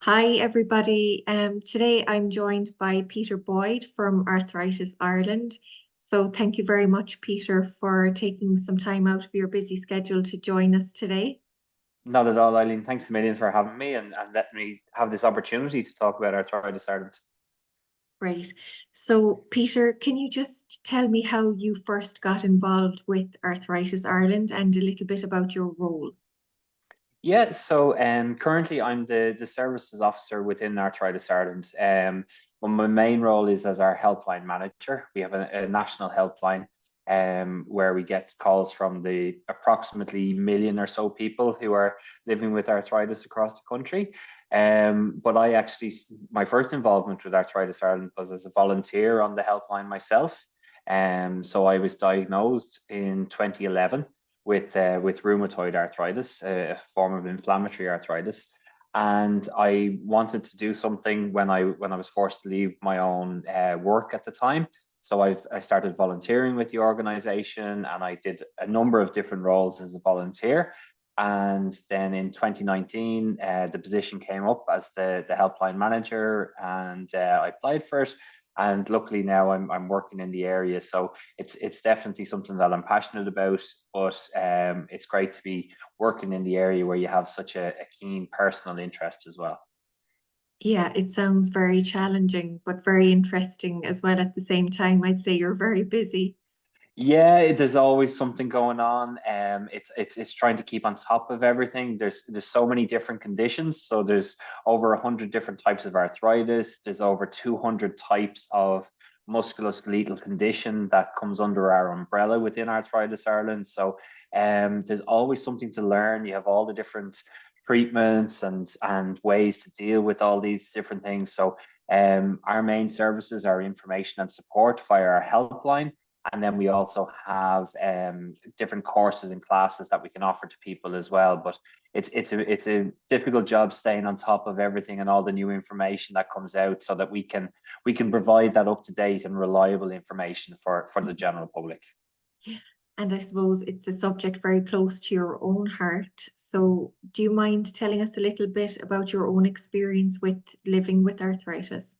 Hi, everybody. Today I'm joined by Peter Boyd from Arthritis Ireland. So thank you very much, Peter, for taking some time out of your busy schedule to join us today. Not at all, Eileen. Thanks a million for having me and letting me have this opportunity to talk about Arthritis Ireland. Great. So, Peter, can you just tell me how you first got involved with Arthritis Ireland and a little bit about your role? Currently I'm the services officer within Arthritis Ireland. Well, my main role is as our helpline manager. We have a national helpline where we get calls from the approximately million or so people who are living with arthritis across the country. But my first involvement with Arthritis Ireland was as a volunteer on the helpline myself. So I was diagnosed in 2011 with rheumatoid arthritis, a form of inflammatory arthritis. And I wanted to do something when I was forced to leave my own work at the time. So I started volunteering with the organization, and I did a number of different roles as a volunteer. And then in 2019, the position came up as the helpline manager, and I applied for it. And luckily now I'm working in the area, so it's definitely something that I'm passionate about. But it's great to be working in the area where you have such a keen personal interest as well. Yeah, it sounds very challenging, but very interesting as well at the same time. I'd say you're very busy. There's always something going on. It's trying to keep on top of everything. There's so many different conditions. So there's over 100 different types of arthritis. There's over 200 types of musculoskeletal condition that comes under our umbrella within Arthritis Ireland. So there's always something to learn. You have all the different treatments and ways to deal with all these different things. So our main services are information and support via our helpline, and then we also have different courses and classes that we can offer to people as well. But it's a difficult job staying on top of everything and all the new information that comes out, so that we can provide that up to date and reliable information for the general public. And I suppose it's a subject very close to your own heart. So, do you mind telling us a little bit about your own experience with living with arthritis?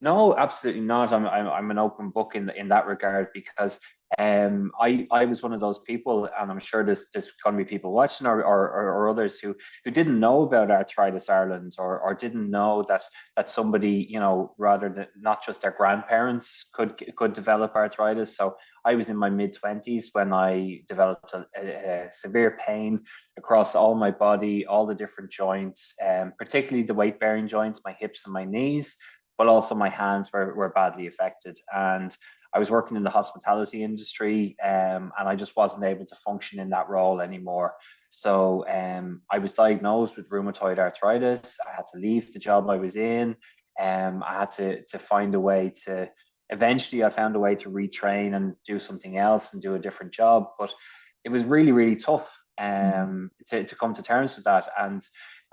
No, absolutely not. I'm an open book in that regard, because I was one of those people, and I'm sure there's going to be people watching, or others who didn't know about Arthritis Ireland, or didn't know that somebody, rather than not just their grandparents could develop arthritis. So I was in my mid-20s when I developed a severe pain across all my body, all the different joints, particularly the weight-bearing joints, my hips and my knees, but also my hands were badly affected. And I was working in the hospitality industry, and I just wasn't able to function in that role anymore. So I was diagnosed with rheumatoid arthritis. I had to leave the job I was in. I had to find a way to, eventually I found a way to retrain and do something else and do a different job. But it was really, really tough to come to terms with that. And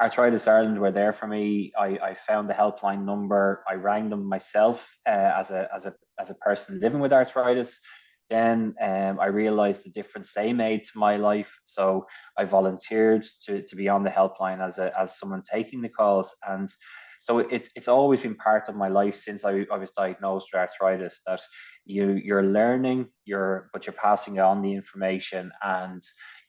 Arthritis Ireland were there for me. I found the helpline number. I rang them myself as a person living with arthritis. Then I realized the difference they made to my life. So I volunteered to be on the helpline as someone taking the calls. And so it's always been part of my life since I was diagnosed with arthritis, that you're learning, but you're passing on the information, and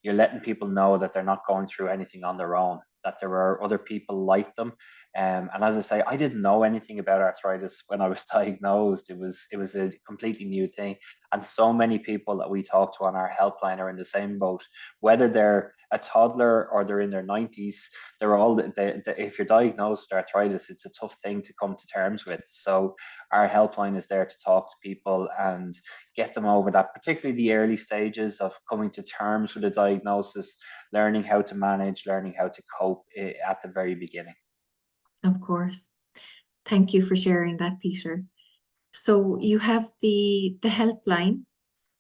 you're letting people know that they're not going through anything on their own, that there are other people like them. And as I say, I didn't know anything about arthritis when I was diagnosed. It was a completely new thing. And so many people that we talk to on our helpline are in the same boat, whether they're a toddler or they're in their 90s. They're all, if you're diagnosed with arthritis, it's a tough thing to come to terms with. So our helpline is there to talk to people and get them over that, particularly the early stages of coming to terms with a diagnosis, learning how to manage, learning how to cope at the very beginning. Of course. Thank you for sharing that, Peter. So you have the helpline,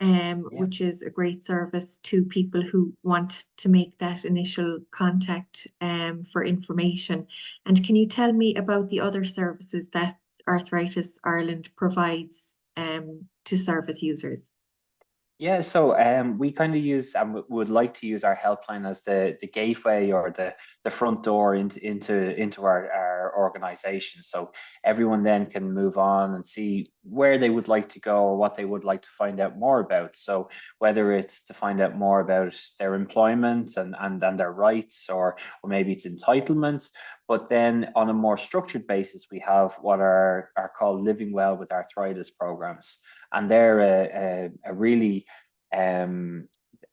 Yeah. which is a great service to people who want to make that initial contact for information. And can you tell me about the other services that Arthritis Ireland provides to service users? Yeah, so we kind of use and would like to use our helpline as the gateway or the front door into our organization. So everyone then can move on and see where they would like to go or what they would like to find out more about. So whether it's to find out more about their employment and their rights, or maybe it's entitlements. But then on a more structured basis, we have what are called Living Well with Arthritis programs, and they're a really um,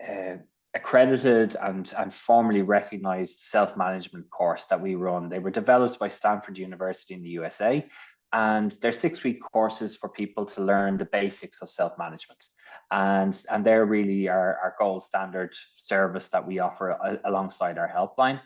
uh, accredited and formally recognized self-management course that we run. They were developed by Stanford University in the USA, and they're 6-week courses for people to learn the basics of self-management. And they're really our gold standard service that we offer alongside our helpline.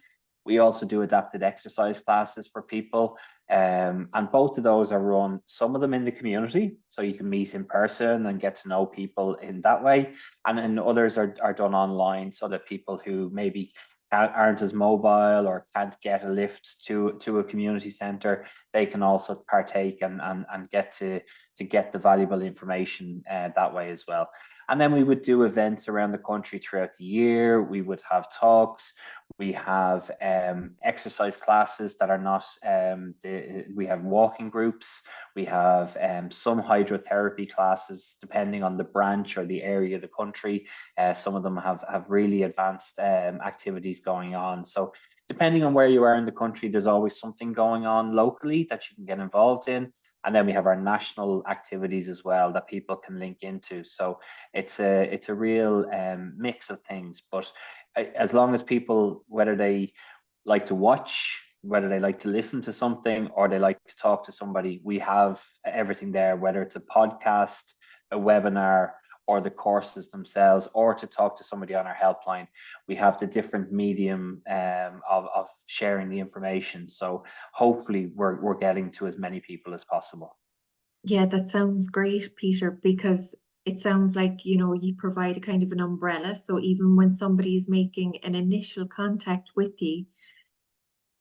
We also do adapted exercise classes for people. And both of those are run, some of them in the community, so you can meet in person and get to know people in that way. And then others are done online, so that people who maybe aren't as mobile or can't get a lift to a community centre, they can also partake and get to get the valuable information that way as well. And then we would do events around the country throughout the year. We would have talks. We have exercise classes that are not, we have walking groups. We have some hydrotherapy classes, depending on the branch or the area of the country. Some of them have really advanced activities going on. So depending on where you are in the country, there's always something going on locally that you can get involved in. And then we have our national activities as well that people can link into. So it's a real mix of things. But as long as people, whether they like to watch, whether they like to listen to something, or they like to talk to somebody, we have everything there, whether it's a podcast, a webinar, or the courses themselves, or to talk to somebody on our helpline. We have the different medium of sharing the information. So hopefully we're getting to as many people as possible. Yeah, that sounds great, Peter, because it sounds like, you provide a kind of an umbrella. So even when somebody is making an initial contact with you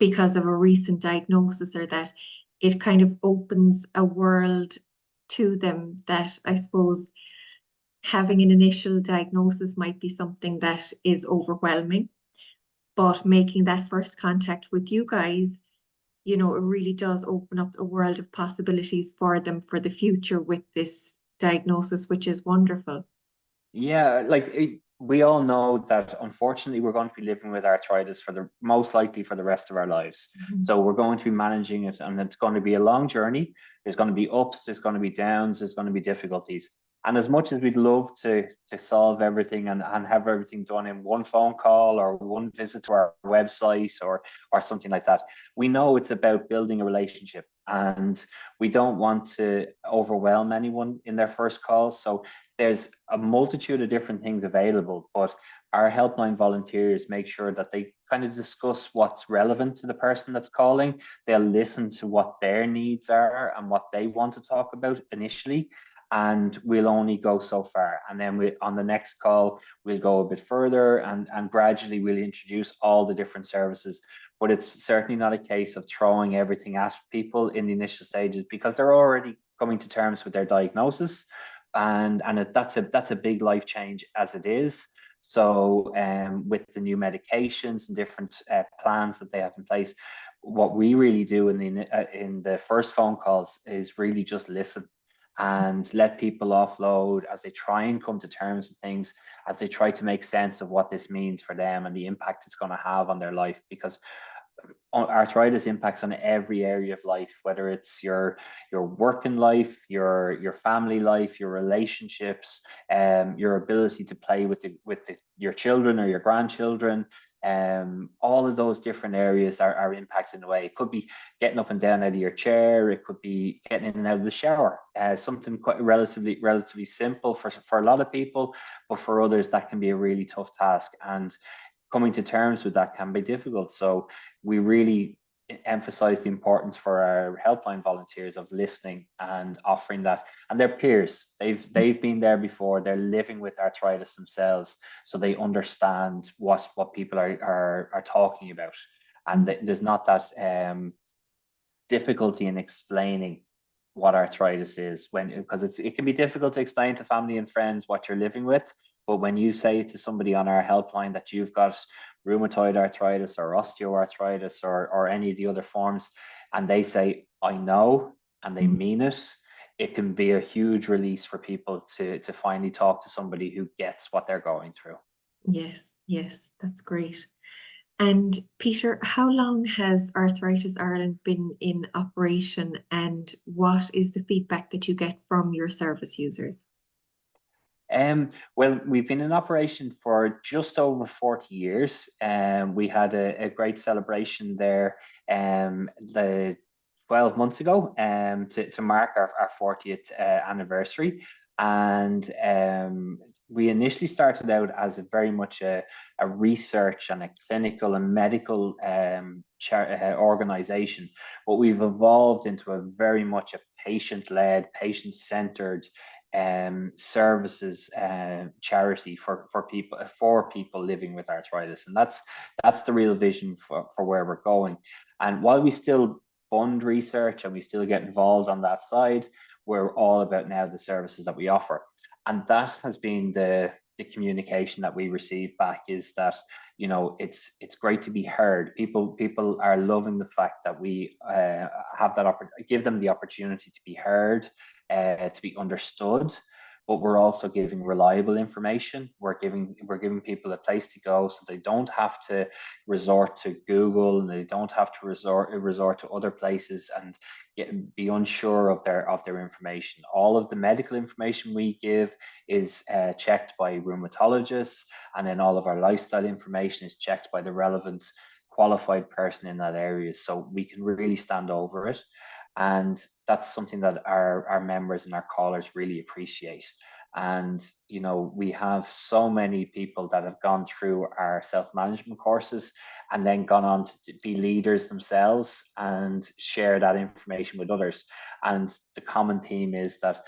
because of a recent diagnosis, or that, it kind of opens a world to them that, I suppose, having an initial diagnosis might be something that is overwhelming, but making that first contact with you guys, it really does open up a world of possibilities for them for the future with this diagnosis, which is wonderful. Yeah, we all know that unfortunately we're going to be living with arthritis for the most likely for the rest of our lives. Mhm. So we're going to be managing it, and it's going to be a long journey. There's going to be ups, there's going to be downs, there's going to be difficulties. And as much as we'd love to solve everything and have everything done in one phone call or one visit to our website or something like that, we know it's about building a relationship, and we don't want to overwhelm anyone in their first call. So there's a multitude of different things available, but our helpline volunteers make sure that they kind of discuss what's relevant to the person that's calling. They'll listen to what their needs are and what they want to talk about initially, and we'll only go so far. And then on the next call, we'll go a bit further, and gradually we'll introduce all the different services. But it's certainly not a case of throwing everything at people in the initial stages, because they're already coming to terms with their diagnosis, and that's a big life change as it is. So with the new medications and different plans that they have in place, what we really do in the first phone calls is really just listen and let people offload as they try and come to terms with things, as they try to make sense of what this means for them and the impact it's going to have on their life. Because arthritis impacts on every area of life, whether it's your working life, your family life, your relationships, your ability to play with your children or your grandchildren. All of those different areas are impacted in a way. It could be getting up and down out of your chair. It could be getting in and out of the shower. Something quite relatively simple for a lot of people, but for others that can be a really tough task. And coming to terms with that can be difficult. So we really emphasize the importance for our helpline volunteers of listening and offering that. And their peers, they've been there before. They're living with arthritis themselves, so they understand what people are talking about. And there's not that difficulty in explaining what arthritis is, because it can be difficult to explain to family and friends what you're living with. But when you say to somebody on our helpline that you've got rheumatoid arthritis or osteoarthritis or any of the other forms, and they say, I know, and they mean it, it can be a huge release for people to finally talk to somebody who gets what they're going through. Yes, yes, that's great. And Peter, how long has Arthritis Ireland been in operation, and what is the feedback that you get from your service users? Well, we've been in operation for just over 40 years. We had a great celebration there the 12 months ago to mark our 40th anniversary. And we initially started out as very much a research and a clinical and medical organization, but we've evolved into a very much a patient-led, patient-centered services charity for people living with arthritis, and that's the real vision for where we're going. And while we still fund research and we still get involved on that side, we're all about now the services that we offer, and that has been the communication that we receive back, is that it's great to be heard. People are loving the fact that we have that give them the opportunity to be heard, to be understood, but we're also giving reliable information. We're giving people a place to go, so they don't have to resort to Google, and they don't have to resort to other places and be unsure of their information. All of the medical information we give is checked by rheumatologists, and then all of our lifestyle information is checked by the relevant qualified person in that area, so we can really stand over it. And that's something that our members and our callers really appreciate. And we have so many people that have gone through our self-management courses and then gone on to be leaders themselves and share that information with others. And the common theme is that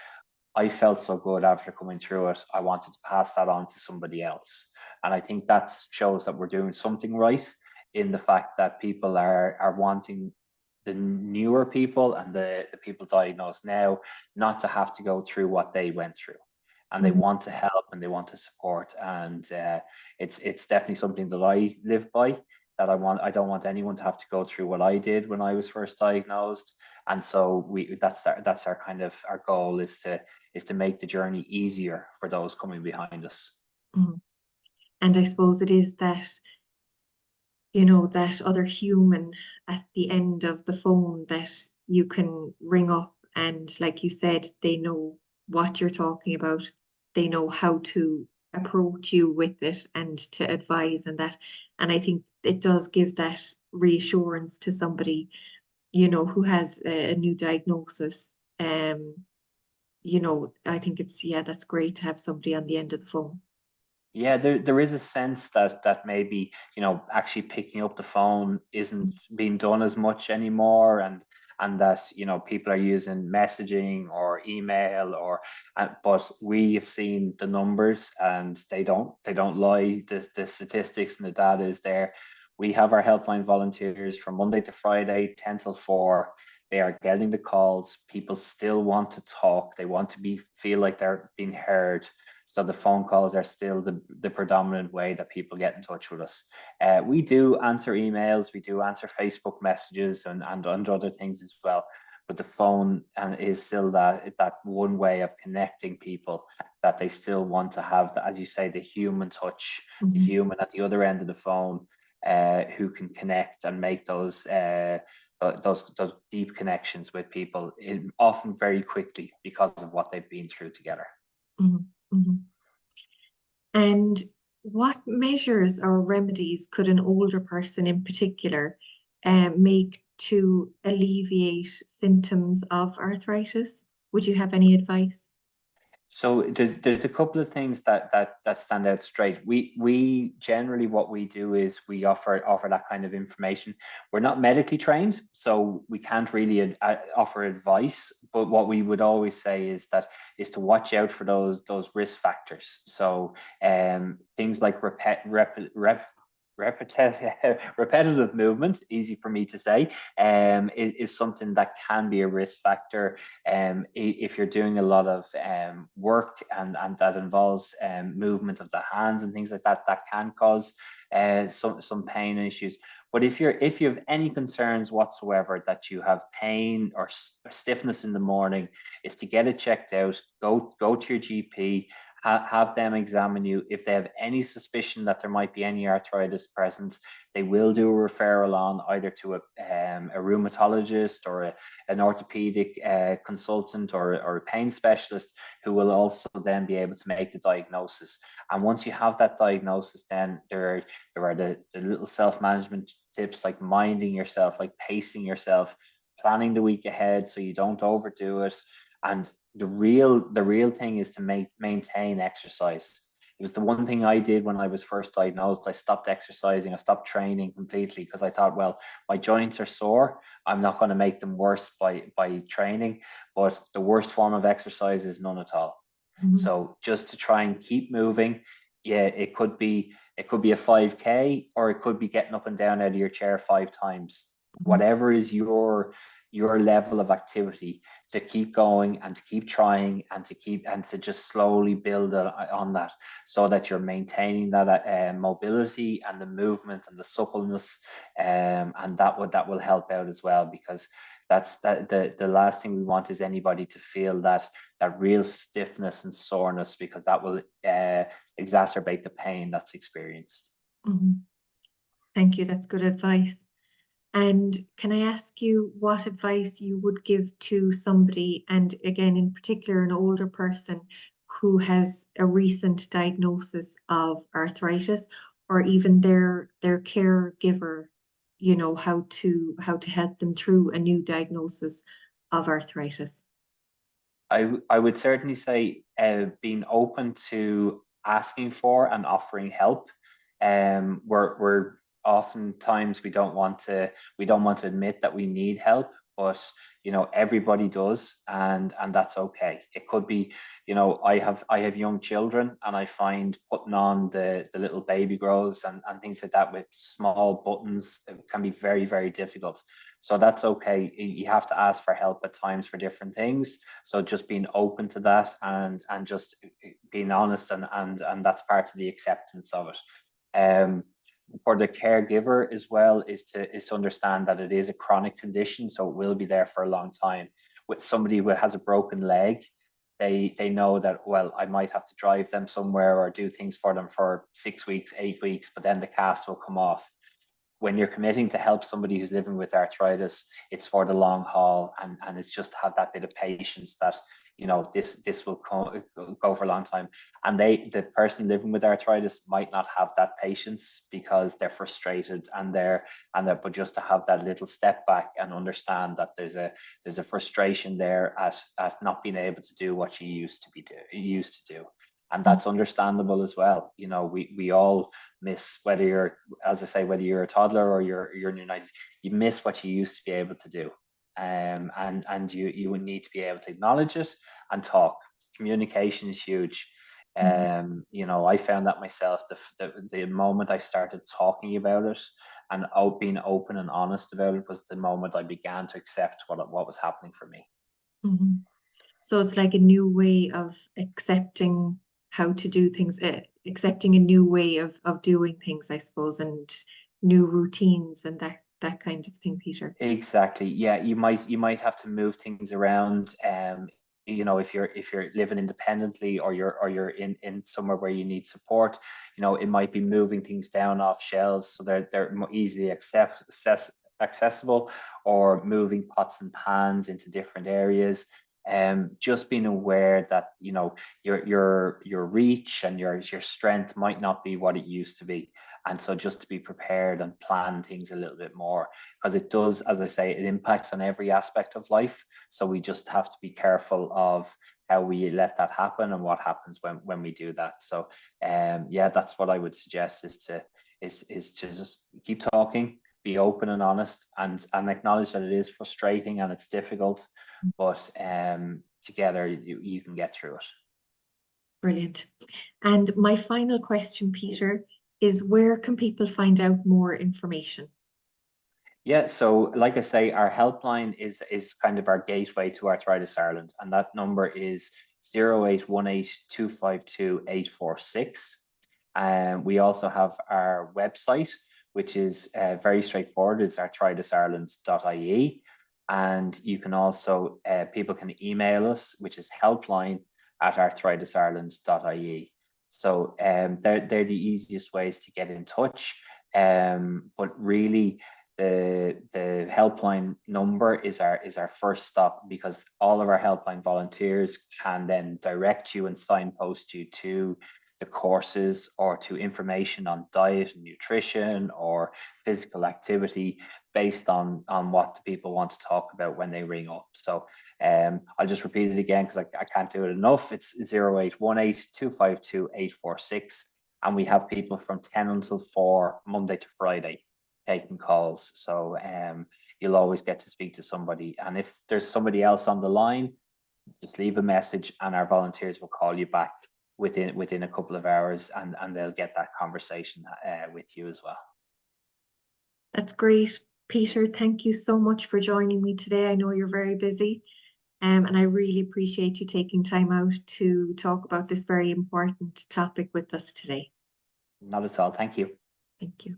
I felt so good after coming through it, I wanted to pass that on to somebody else. And I think that shows that we're doing something right, in the fact that people are wanting the newer people and the people diagnosed now not to have to go through what they went through, and they want to help and they want to support. And it's definitely something that I live by, that I don't want anyone to have to go through what I did when I was first diagnosed. And so that's our kind of our goal, is to make the journey easier for those coming behind us. And I suppose it is that, that other human at the end of the phone that you can ring up, and like you said, they know what you're talking about. They know how to approach you with it and to advise, and I think it does give that reassurance to somebody, who has a new diagnosis. I think that's great to have somebody on the end of the phone. Yeah, there is a sense that maybe actually picking up the phone isn't being done as much anymore, and that people are using messaging or email, but we have seen the numbers, and they don't lie. The statistics and the data is there. We have our helpline volunteers from Monday to Friday, 10 till 4. They are getting the calls. People still want to talk. They want to feel like they're being heard. So the phone calls are still the predominant way that people get in touch with us. We do answer emails, we do answer Facebook messages and other things as well. But the phone is still that one way of connecting people, that they still want to have, as you say, the human touch, the human at the other end of the phone, who can connect and make those deep connections with people, often very quickly, because of what they've been through together. And what measures or remedies could an older person in particular make to alleviate symptoms of arthritis? Would you have any advice? So there's a couple of things that stand out straight. We generally, what we do is we offer that kind of information. We're not medically trained, so we can't really offer advice. But what we would always say is to watch out for those risk factors. So things like repetitive movement, easy for me to say, is something that can be a risk factor. If you're doing a lot of work and that involves movement of the hands and things like that, that can cause some pain issues. But if you have any concerns whatsoever that you have pain or stiffness in the morning, is to get it checked out. Go to your GP, have them examine you. If they have any suspicion that there might be any arthritis present, they will do a referral on either to a rheumatologist or an orthopedic consultant or a pain specialist, who will also then be able to make the diagnosis. And once you have that diagnosis, then there are the little self-management tips, like minding yourself, like pacing yourself, planning the week ahead so you don't overdo it. And the real thing is to maintain exercise. It was the one thing I did when I was first diagnosed. I stopped exercising. I stopped training completely because I thought, well, my joints are sore. I'm not going to make them worse by training. But the worst form of exercise is none at all. Mm-hmm. So just to try and keep moving. Yeah, it could be a 5K, or it could be getting up and down out of your chair 5 times. Mm-hmm. Whatever is your level of activity, to keep going and to keep trying and to just slowly build on that, so that you're maintaining that mobility and the movement and the suppleness, and that will help out as well, because that's the last thing we want is anybody to feel that real stiffness and soreness, because that will exacerbate the pain that's experienced. Mm-hmm. Thank you. That's good advice. And can I ask you what advice you would give to somebody, and again, in particular, an older person who has a recent diagnosis of arthritis, or even their caregiver, you know, how to help them through a new diagnosis of arthritis? I would certainly say being open to asking for and offering help. We're oftentimes we don't want to admit that we need help, but everybody does, and that's okay. It could be, I have young children, and I find putting on the little baby grows and things like that with small buttons, it can be very, very difficult. So that's okay. You have to ask for help at times for different things. So just being open to that, and just being honest, and that's part of the acceptance of it. For the caregiver as well, is to understand that it is a chronic condition, so it will be there for a long time. With somebody who has a broken leg, they know that, well, I might have to drive them somewhere or do things for them for 6 weeks, 8 weeks, but then the cast will come off. When you're committing to help somebody who's living with arthritis, it's for the long haul, and it's just to have that bit of patience that this will go for a long time. And the person living with arthritis might not have that patience because they're frustrated, but just to have that little step back and understand that there's a frustration there at not being able to do what you used to do. And that's understandable as well. We all miss, whether you're, as I say, whether you're a toddler or you're in your 90s, you miss what you used to be able to do. And you would need to be able to acknowledge it and talk. Communication is huge. I found that myself, the moment I started talking about it and being open and honest about it, was the moment I began to accept what was happening for me. Mm-hmm. So it's like a new way of accepting how to do things, accepting a new way of doing things, I suppose, and new routines and that kind of thing, Peter. Exactly. Yeah, you might have to move things around. If you're living independently, or you're in somewhere where you need support, it might be moving things down off shelves so they're more easily accessible, or moving pots and pans into different areas. Just being aware that your reach and your strength might not be what it used to be, and so just to be prepared and plan things a little bit more, because it does, as I say, it impacts on every aspect of life. So we just have to be careful of how we let that happen and what happens when we do that. So yeah, that's what I would suggest, is to just keep talking, be open and honest, and acknowledge that it is frustrating and it's difficult, but together you can get through it. Brilliant. And my final question, Peter, is where can people find out more information? Yeah, so like I say, our helpline is kind of our gateway to Arthritis Ireland, and that number is 0818-252-846. And we also have our website, which is very straightforward. It's arthritisireland.ie. And you can also, people can email us, which is helpline@arthritisireland.ie. So they're the easiest ways to get in touch. But really, the helpline number is our first stop, because all of our helpline volunteers can then direct you and signpost you to the courses or to information on diet and nutrition or physical activity based on what the people want to talk about when they ring up. So I'll just repeat it again because I can't do it enough. It's 0818-252-846, and we have people from 10 until 4 Monday to Friday taking calls. So you'll always get to speak to somebody, and if there's somebody else on the line, just leave a message and our volunteers will call you back within a couple of hours, and they'll get that conversation with you as well. That's great. Peter, thank you so much for joining me today. I know you're very busy, and I really appreciate you taking time out to talk about this very important topic with us today. Not at all. Thank you. Thank you.